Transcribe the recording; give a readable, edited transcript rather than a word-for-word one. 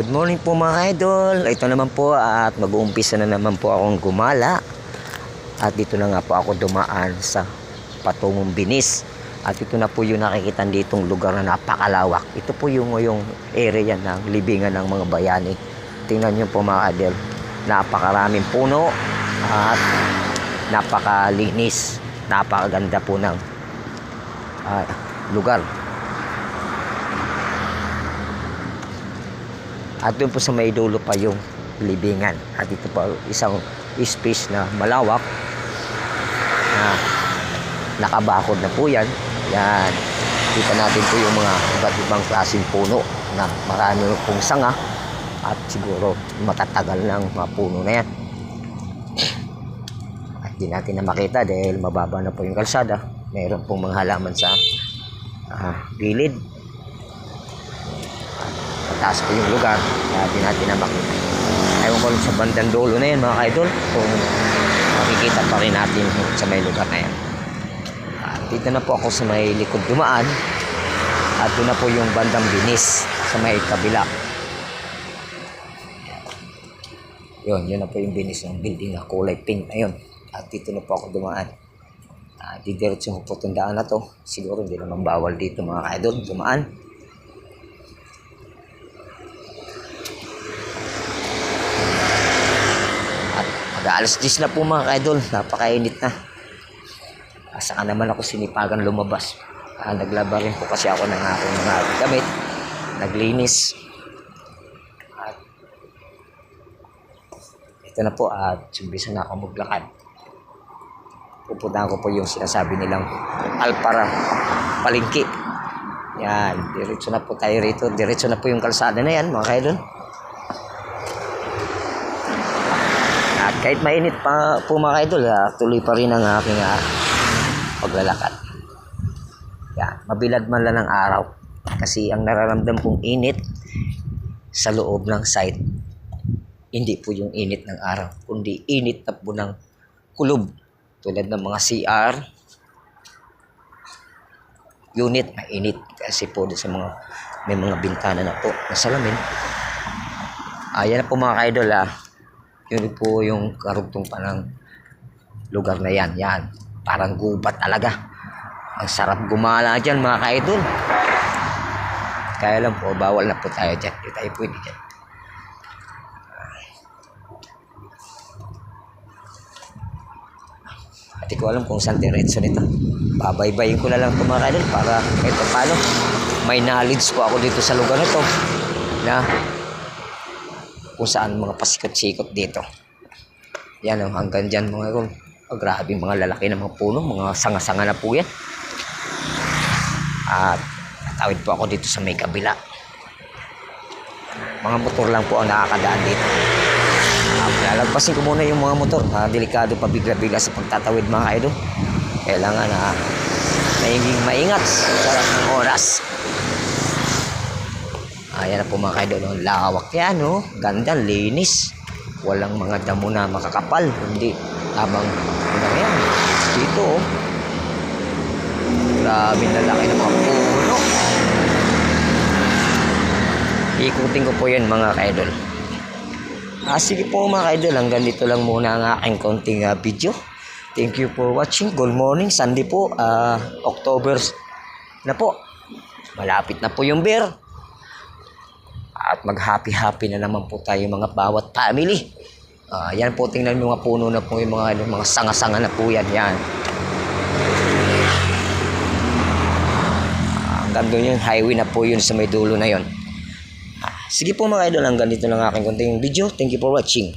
Good morning po mga idol. Ito naman po at mag-uumpisa na naman po akong gumala. At dito na nga po ako dumaan sa patungong Binis. At ito na po yung nakikita ditong lugar na napakalawak. Ito po yung area ng libingan ng mga bayani. Tingnan nyo po mga idol. Napakaraming puno at napakalinis. Napakaganda po ng lugar. At doon po sa may dulo pa yung libingan. At ito po isang space na malawak na nakabakod na po yan. Yan. Kita natin po yung mga iba't ibang klaseng puno na marami pong sanga at siguro matatagal ng mga puno na yan. At di natin na makita dahil mababa na po yung kalsada. Mayroon pong mga halaman sa gilid. Taas po yung lugar, kaya di natin na makita. Ewan ko sa bandang dulo na yan mga idol, kung makikita pa rin natin sa may lugar na yan. Dito na po ako sa may likod dumaan, at doon na po yung bandang Binis sa may kabila. Yun na po yung Binis ng building na kulay pink na yun. At dito na po ako dumaan. Didiretso ko po itong daan na to. Siguro hindi naman bawal dito mga idol dumaan. Alas 10 na po mga idol, napakainit na. Saka naman ako sinipagan lumabas. Naglaba rin po kasi ako ng aking mga gamit. Naglinis. At ito na po at sumbisa na ako maglakad. Pupuntahan ko po yung sinasabi nilang Alpara Palengke. Yan, diretso na po tayo rito. Diretso na po yung kalsada na yan mga idol. Kahit mainit pa po mga idol, tuloy pa rin ang aking paglalakad. Yan, mabilad man lang ang araw. Kasi ang nararamdam kong init sa loob ng site, hindi po yung init ng araw, kundi init na po ng kulob. Tulad ng mga CR unit, mainit. Kasi po sa mga may mga bintana na po na salamin. Yan na po mga idol yun po yung karugtong pa ng lugar na yan. Yan. Parang gubat talaga. Ang sarap gumala dyan mga ka-idol. Kaya lang po, bawal na po tayo dyan. Hindi tayo pwede dyan. At di ko alam kung saan diretso nito. Babaybayin ko na lang po mga ka-idol para ito paano. May knowledge po ako dito sa lugar na to. Na kung saan mga pasikot-sikot dito. Yan hanggang dyan mga idol. Grabe mga lalaki ng mga puno, mga sanga-sanga na po yan. At tawid po ako dito sa may kabila. Mga motor lang po ang nakakadaan dito. Lalagpasin ko muna yung mga motor. Delikado pa bigla-bigla sa pagtatawid mga idol. Kailangan na naging maingat sa sarap ng oras. Ayan na po mga kaidol, lawak yan, ganda, linis. Walang mga damo na makakapal, hindi habang yan. Dito, grabe na laki ng mga puno. Ikutin ko po yan mga kaidol. Sige po mga kaidol, hanggang dito lang muna ang aking konting video. Thank you for watching. Good morning, Sunday po, October na po. Malapit na po yung beer. At mag-happy-happy na naman po tayo mga bawat family. Yan po, tingnan mo mga puno na po yung mga sanga-sanga na po yan. Yan. Hanggang doon yung highway na po yun sa may dulo na yun. Sige po mga idol, hanggang dito lang aking konting video. Thank you for watching.